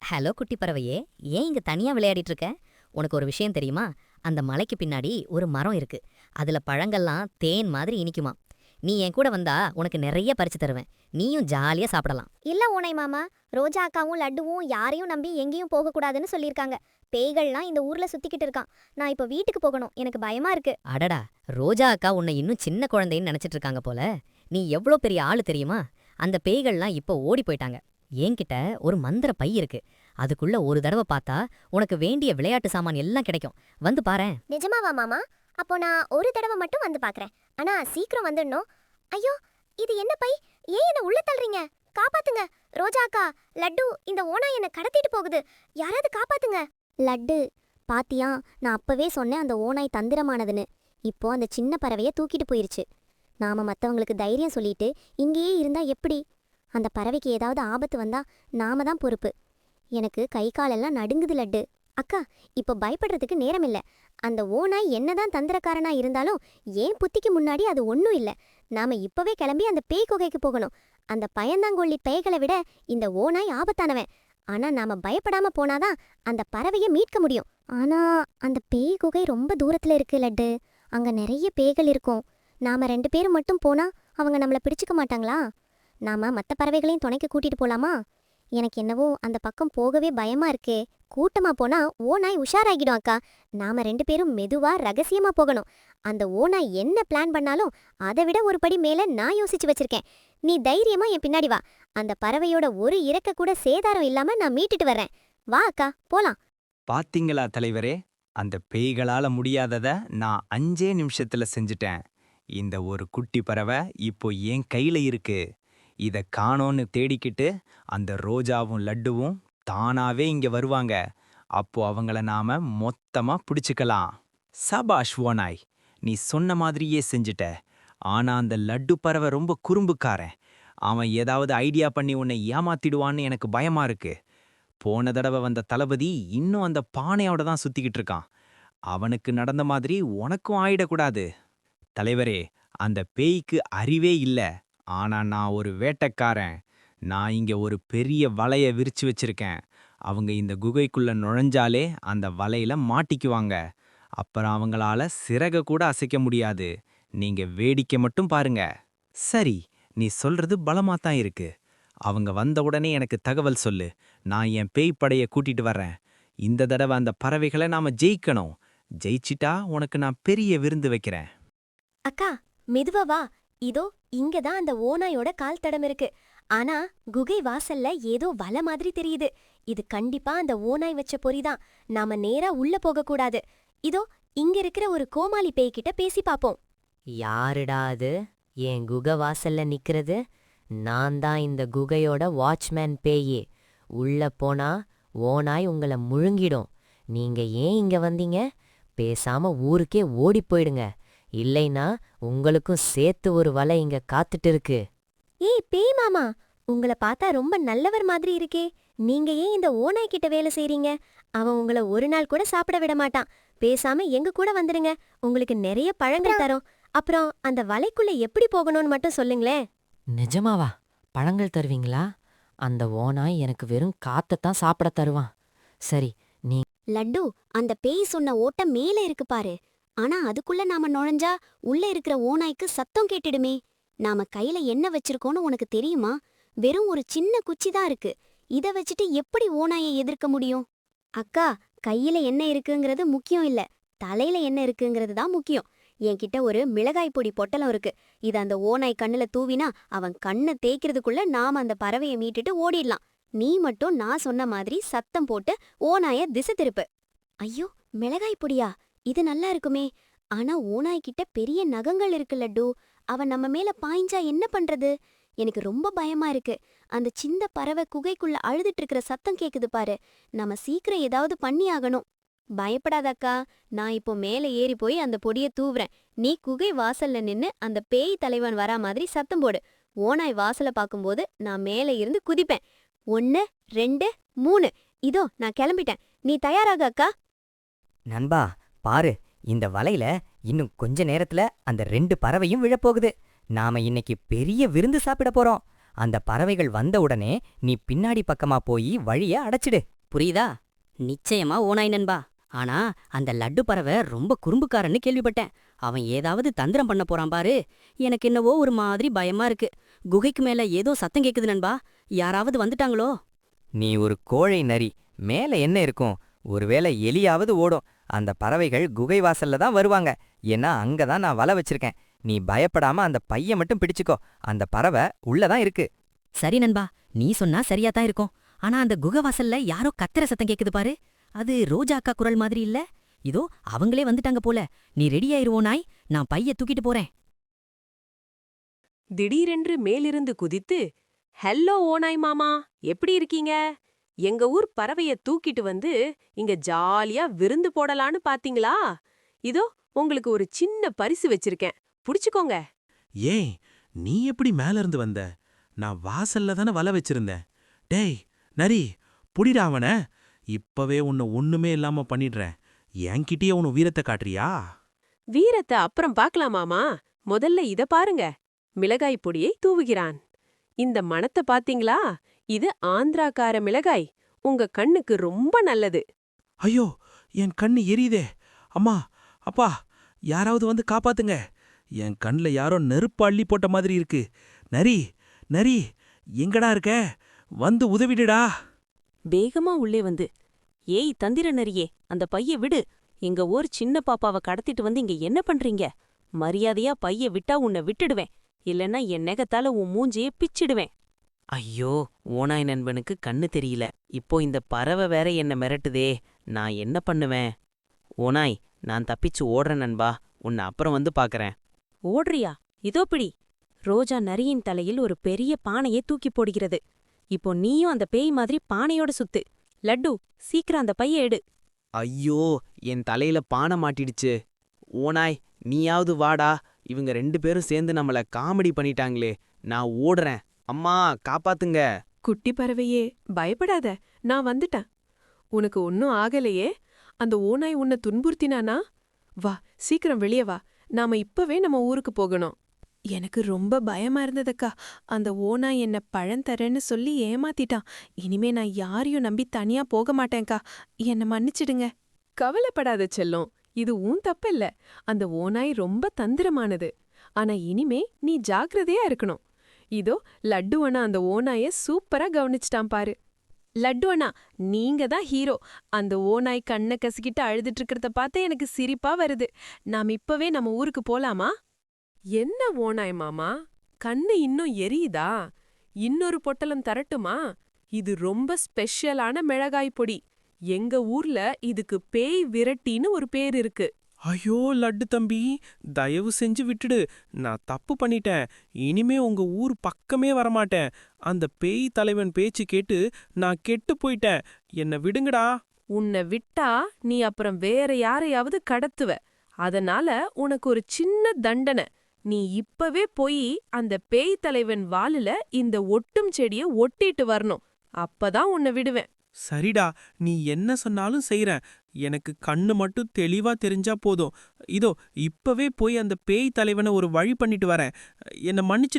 Hello குட்டி பறவையே, ஏன் இங்க தனியா விளையாடிட்டு இருக்க? உனக்கு ஒரு விஷயம் தெரியுமா? அந்த மலைக்கு பின்னாடி ஒரு மரம் இருக்கு. அதுல பழங்கள்லாம் தேன் மாதிரி இனிக்குமா. நீ என் கூட வந்தா உனக்கு நிறைய பறிச்சு தருவேன். நீயும் ஜாலியா சாப்பிடலாம். இல்ல ஊனை மாமா, ரோஜா அக்காவும் லட்டுவும் யாரையும் நம்பி எங்கேயும் போகக்கூடாதுன்னு சொல்லியிருக்காங்க. பேய்கள்லாம் இந்த ஊர்ல சுத்திக்கிட்டு இருக்கான். நான் இப்போ வீட்டுக்கு போகணும், எனக்கு பயமா இருக்கு. அடடா, ரோஜா அக்கா உன்னை இன்னும் சின்ன குழந்தைன்னு நினைச்சிட்டு இருக்காங்க போல. நீ எவ்வளோ பெரிய ஆளு தெரியுமா? அந்த பேய்கள்லாம் இப்போ ஓடி போயிட்டாங்க. என்கிட்ட ஒரு மந்திர பை இருக்கு. அதுக்குள்ள ஒரு தடவை பார்த்தா உனக்கு வேண்டிய விளையாட்டு சாமான் எல்லாம் கிடைக்கும். வந்து பாரேன். நிஜமாவா மாமா? அப்போ நான் ஒரு தடவை மட்டும் வந்து பார்க்கறேன். ஆனா சீக்கிரம் வந்துடணும். ஐயோ, இது என்ன பை? ஏன் என்ன உள்ள தள்ளுறீங்க? காப்பாத்துங்க. ரோஜா அக்கா, லட்டு, இந்த ஓனாய் என்ன கடத்திட்டு போகுது. யாராவது காப்பாத்துங்க. லட்டு, பாத்தியா, நான் அப்பவே சொன்னேன் அந்த ஓனாய் தந்திரமானதுன்னு. இப்போ அந்த சின்ன பறவையை தூக்கிட்டு போயிருச்சு. நாம மத்தவங்களுக்கு தைரியம் சொல்லிட்டு இங்கேயே இருந்தா எப்படி? அந்த பறவைக்கு ஏதாவது ஆபத்து வந்தா நாம தான் பொறுப்பு. எனக்கு கை காலெல்லாம் நடுங்குது லட்டு. அக்கா, இப்போ பயப்படுறதுக்கு நேரமில்ல. அந்த ஓனாய் என்னதான் தந்திரக்காரனா இருந்தாலும் ஏன் புத்திக்கு முன்னாடி அது ஒன்றும் இல்லை. நாம இப்பவே கிளம்பி அந்த பேய் குகைக்கு போகணும். அந்த பயந்தாங்கொள்ளி பேய்களை விட இந்த ஓனாய் ஆபத்தானவன். ஆனா நாம பயப்படாம போனாதான் அந்த பறவையை மீட்க முடியும். ஆனா அந்த பேய் குகை ரொம்ப தூரத்துல இருக்கு லட்டு. அங்க நிறைய பேய்கள் இருக்கும். நாம 2 பேரும் மட்டும் போனா அவங்க நம்மள பிடிச்சுக்க மாட்டாங்களா? நாம மற்ற பறவைகளையும் துணைக்கு கூட்டிட்டு போலாமா? எனக்கு என்னவோ அந்த பக்கம் போகவே பயமா இருக்கே. கூட்டமா போனா ஓநாய் உஷாராகிடும் அக்கா. நாம 2 பேரும் மெதுவா ரகசியமா போகணும். அந்த ஓநாய் என்ன பிளான் பண்ணாலும் அதை விட ஒரு படி மேல நான் யோசிச்சு வச்சிருக்கேன். நீ தைரியமா என் பின்னாடி வா. அந்த பறவையோட ஒரு இறக்க கூட சேதாரம் இல்லாம நான் மீட்டுட்டு வர்றேன். வா அக்கா, போலாம். பாத்தீங்களா தலைவரே, அந்த பேய்களால முடியாதத நான் 5 நிமிஷத்துல செஞ்சுட்டேன். இந்த ஒரு குட்டி பறவை இப்போ என் கையில இருக்கு. இத காணோன்னு தேடிக்கிட்டு அந்த ரோஜாவும் லட்டுவும் தானாவே இங்க வருவாங்க. அப்போ அவங்கள நாம மொத்தமா பிடிச்சுக்கலாம். சபாஷ் ஓனாய், நீ சொன்ன மாதிரியே செஞ்சுட்ட. ஆனா அந்த லட்டு பறவை ரொம்ப குறும்புக்காரன். அவன் ஏதாவது ஐடியா பண்ணி உன்னை ஏமாத்திடுவான்னு எனக்கு பயமா இருக்கு. போன தடவை வந்த தளபதி இன்னும் அந்த பானையோட தான் சுத்திக்கிட்டு இருக்கான். அவனுக்கு நடந்த மாதிரி உனக்கும் ஆயிடக்கூடாது. தலைவரே, அந்த பேய்க்கு அறிவே இல்ல. ஆனா நான் ஒரு வேட்டைக்காரன். நான் இங்க ஒரு பெரிய வலைய விரிச்சு வச்சிருக்கேன். அவங்க இந்த குகைக்குள்ள நுழைஞ்சாலே அந்த வலையில மாட்டிக்குவாங்க. அப்புறம் அவங்களால சிறக கூட அசைக்க முடியாது. நீங்க வேடிக்கை மட்டும் பாருங்க. சரி, நீ சொல்றது பலமாத்தான் இருக்கு. அவங்க வந்த உடனே எனக்கு தகவல் சொல்லு. நான் என் பேய் படைய கூட்டிட்டு வர்றேன். இந்த தடவை அந்த பறவைகளை நாம ஜெயிக்கணும். ஜெயிச்சிட்டா உனக்கு நான் பெரிய விருந்து வைக்கிறேன். அக்கா, மெதுவா வா. இதோ இங்கதான் அந்த ஓநாயோட கால் தடம் இருக்கு. ஆனா குகை வாசல்ல ஏதோ வலை மாதிரி தெரியுது. இது கண்டிப்பா அந்த ஓநாய் வச்ச பொறிதான். நாம நேரா உள்ள போக கூடாது. இதோ இங்க இருக்கிற ஒரு கோமாளி பேய்கிட்ட பேசி பாப்போம். யாருடா அது என் குகை வாசல்ல நிக்கிறது? நான் தான் இந்த குகையோட வாட்ச்மேன் பேயே. உள்ள போனா ஓனாய் உங்களை முழுங்கிடும். நீங்க ஏன் இங்க வந்தீங்க? பேசாம ஊருக்கே ஓடி போயிடுங்க. இல்லைனா உங்களுக்கும் சேர்த்து ஒரு வலை இங்க காத்துட்டு இருக்கு. ஏய் பேய் மாமா, உங்கள பார்த்தா ரொம்ப நல்லவர் மாதிரி இருக்கே. நீங்க ஏன் இந்த ஓநாய் கிட்ட வேலை செய்றீங்க? அவன் உங்கள ஒரு நாள் கூட சாப்பிட விட மாட்டான். பேசாம எங்க கூட வந்துடுங்க. உங்களுக்கு நிறைய பழங்கள் தரோம். அப்புறம் அந்த வலைக்குள்ள எப்படி போகணும்னு மட்டும் சொல்லுங்களேன். நிஜமாவா? பழங்கள் தருவீங்களா? அந்த ஓனாய் எனக்கு வெறும் காத்தத்தான் சாப்பிட தருவான். சரி, நீ லட்டு, அந்த பேய் சொன்ன ஓட்டம் மேல இருக்கு பாரு. ஆனா அதுக்குள்ள நாம நுழைஞ்சா உள்ள இருக்கிற ஓநாய்க்கு சத்தம் கேட்டுடுமே. நாம கையில என்ன வச்சிருக்கோன்னு உனக்கு தெரியுமா? வெறும் ஒரு சின்ன குச்சி தான் இருக்கு. இத வச்சுட்டு எப்படி ஓநாயை எதிர்க்க முடியும்? அக்கா, கையில என்ன இருக்குங்கிறது முக்கியம் இல்ல, தலையில என்ன இருக்குங்கிறது தான் முக்கியம். என்கிட்ட ஒரு மிளகாய் பொடி பொட்டலம் இருக்கு. இத அந்த ஓநாய் கண்ணுல தூவினா அவன் கண்ணை தேய்க்கிறதுக்குள்ள நாம அந்த பறவையை மீட்டுட்டு ஓடிடலாம். நீ மட்டும் நான் சொன்ன மாதிரி சத்தம் போட்டு ஓநாய திசை திருப்பு. ஐயோ, மிளகாய் பொடியா? இது நல்லா இருக்குமே. ஆனா ஓநாய்கிட்ட பெரிய நகங்கள் இருக்கு லட்டு. அவன் நம்ம மேல பாய்ஞ்சா என்ன பண்றது? எனக்கு ரொம்ப பயமா இருக்கு. அந்த சின்ன பறவை குகைக்குள்ள அழுதுட்டு இருக்கிற சத்தம் கேக்குது பாரு. நம்ம சீக்கிரம் ஏதாவது பண்ணி ஆகணும். பயப்படாதக்கா, நான் இப்போ மேல ஏறி போய் அந்த பொடிய தூவுறேன். நீ குகை வாசல்ல நின்னு அந்த பேய் தலைவன் வரா மாதிரி சத்தம் போடு. ஓநாய் வாசல பாக்கும்போது நான் மேல இருந்து குதிப்பேன். 1, 2, 3. இதோ நான் கிளம்பிட்டேன். நீ தயாராக அக்கா? நண்பா, பாரு, இந்த வலையில இன்னும் கொஞ்ச நேரத்துல அந்த 2 பறவையும் விழப்போகுது. நாம இன்னைக்கு பெரிய விருந்து சாப்பிட போறோம். அந்த பறவைகள் வந்த உடனே நீ பின்னாடி பக்கமா போய் வழிய அடைச்சிடு. புரியுதா? நிச்சயமா ஓநாய் நண்பா. ஆனா அந்த லட்டு பறவை ரொம்ப குறும்புக்காரன்னு கேள்விப்பட்டேன். அவன் ஏதாவது தந்திரம் பண்ண போறான் பாரு. எனக்கு என்னவோ ஒரு மாதிரி பயமா இருக்கு. குகைக்கு மேல ஏதோ சத்தம் கேக்குது நண்பா. யாராவது வந்துட்டாங்களோ? நீ ஒரு கோழை நரி. மேல என்ன இருக்கும்? ஒருவேளை எலியாவது ஓடும். அந்த பறவைகள் குகை வாசல்ல தான் வருவாங்க. ஏன்னா அங்கதான் நான் வலை வச்சிருக்கேன். நீ பயப்படாம அந்த பைய மட்டும் பிடிச்சுக்கோ. அந்த பறவை உள்ளதான் இருக்கு. சரி நண்பா, நீ சொன்னா சரியா தான் இருக்கும். ஆனா அந்த குகை வாசல்ல யாரோ கத்துற சத்தம் கேக்குது பாரு. அது ரோஜா அக்கா குரல் மாதிரி இல்ல? இதோ அவங்களே வந்துட்டாங்க போல. நீ ரெடியாயிருவோ நாய்? நான் பைய தூக்கிட்டு போறேன். திடீரென்று மேலிருந்து குதித்து, ஹெல்லோ ஓநாய் மாமா, எப்படி இருக்கீங்க? எங்க ஊர் பறவைய தூக்கிட்டு வந்து இங்க ஜாலியா விருந்து போடலான்னு பாத்தீங்களா? இதோ உங்களுக்கு ஒரு சின்ன பரிசு வச்சிருக்கேன், புடிச்சுக்கோங்க. ஏய், நீ எப்படி மேல இருந்து வந்த? நான் வாசல்ல தானே வலை வச்சிருந்தேன். டேய் நரி, புடிடா அவன. இப்பவே உன்னை ஒண்ணுமே இல்லாம பண்ணிடுறேன். என்கிட்டயே உன் வீரத்தை காட்டுறியா? வீரத்தை அப்புறம் பார்க்கலாம் மாமா. முதல்ல இத பாருங்க. மிளகாய் பொடியை தூவுகிறான். இந்த மணத்தை பாத்தீங்களா? இது ஆந்திராக்கார மிளகாய். உங்க கண்ணுக்கு ரொம்ப நல்லது. ஐயோ, என் கண்ணு எரியுதே. அம்மா, அப்பா, யாராவது வந்து காப்பாத்துங்க. என் கண்ல யாரோ நெருப்பு அள்ளி போட்ட மாதிரி இருக்கு. நரி, நரி, எங்கடா இருக்க? வந்து உதவிடுடா. வேகமா உள்ளே வந்து, ஏய் தந்திர நரியே, அந்த பைய விடு. எங்க ஊர் சின்ன பாப்பாவை கடத்திட்டு வந்து இங்க என்ன பண்றீங்க? மரியாதையா பைய விட்டா உன்னை விட்டுடுவேன். இல்லன்னா என் நெகத்தால உன் மூஞ்சியே பிச்சிடுவேன். ஐயோ, ஓநாய் நண்பனுக்கு கண்ணு தெரியல. இப்போ இந்த பறவை வேற என்ன மிரட்டுதே. நான் என்ன பண்ணுவேன்? ஓநாய், நான் தப்பிச்சு ஓடுறேன் நண்பா. உன்னை அப்புறம் வந்து பாக்கறேன். ஓடுறியா? இதோ பிடி. ரோஜா நரியின் தலையில் ஒரு பெரிய பானையை தூக்கி போடுகிறது. இப்போ நீயும் அந்த பேய் மாதிரி பானையோட சுத்து. லட்டு, சீக்கிரம் அந்த பைய எடு. ஐயோ, என் தலையில பானை மாட்டிடுச்சு. ஓநாய், நீயாவது வாடா. இவங்க 2 பேரும் சேர்ந்து நம்மள காமெடி பண்ணிட்டாங்களே. நான் ஓடுறேன். அம்மா, காப்பாத்துங்க. குட்டி பறவையே, பயப்படாத, நான் வந்துட்டேன். உனக்கு ஒன்னும் ஆகலையே? அந்த ஓநாய் உன்னை துன்புறுத்தினானா? வா, சீக்கிரம் வெளியே வா. நாம இப்பவே நம்ம ஊருக்கு போகணும். எனக்கு ரொம்ப பயமா இருந்ததுக்கா. அந்த ஓநாய் என்ன பழம் தரேன்னு சொல்லி ஏமாத்திட்டான். இனிமே நான் யாரையும் நம்பி தனியா போக மாட்டேன்க்கா. என்ன மன்னிச்சிடுங்க. கவலைப்படாத செல்லம், இது உன் தப்பில்ல. அந்த ஓநாய் ரொம்ப தந்திரமானது. ஆனா இனிமே நீ ஜாக்கிரதையா இருக்கணும். இதோ லட்டு அண்ணா அந்த ஓநாய சூப்பரா கவனிச்சிட்டான் பாரு. லட்டு அண்ணா, நீங்க தான் ஹீரோ. அந்த ஓநாய் கண்ணை கசிக்கிட்டு அழுதுட்டு இருக்கிறத பார்த்தா எனக்கு சிரிப்பா வருது. நாம் இப்பவே நம்ம ஊருக்கு போலாமா? என்ன ஓநாய் மாமா, கண்ணு இன்னும் எரியுதா? இன்னொரு பொட்டலம் தரட்டுமா? இது ரொம்ப ஸ்பெஷலான மிளகாய் பொடி. எங்க ஊர்ல இதுக்கு பேய் விரட்டின்னு ஒரு பேர் இருக்கு. ஐயோ லட்டு தம்பி, தயவு செஞ்சு விட்டுடு. நான் தப்பு பண்ணிட்டேன். இனிமே உங்க ஊர் பக்கமே வரமாட்டேன். அந்த பேய் தலைவன் பேச்சு கேட்டு நான் கெட்டு போயிட்டேன். என்ன விடுங்கடா. உன்னை விட்டா நீ அப்புறம் வேற யாரையாவது கடத்துவ. அதனால உனக்கு ஒரு சின்ன தண்டனை. நீ இப்பவே போய் அந்த பேய் தலைவன் வாலுல இந்த ஒட்டும் செடிய ஒட்டிட்டு வரணும். அப்பதான் உன்னை விடுவேன். சரிடா, நீ என்ன சொன்னாலும் செய்றேன். எனக்கு கண்ணு மட்டும் தெளிவா தெரிஞ்சா போதும். இதோ இப்பவே போய் அந்த பேய் தலைவனை ஒரு வழி பண்ணிட்டு வரேன். என்ன மன்னிச்சிடு.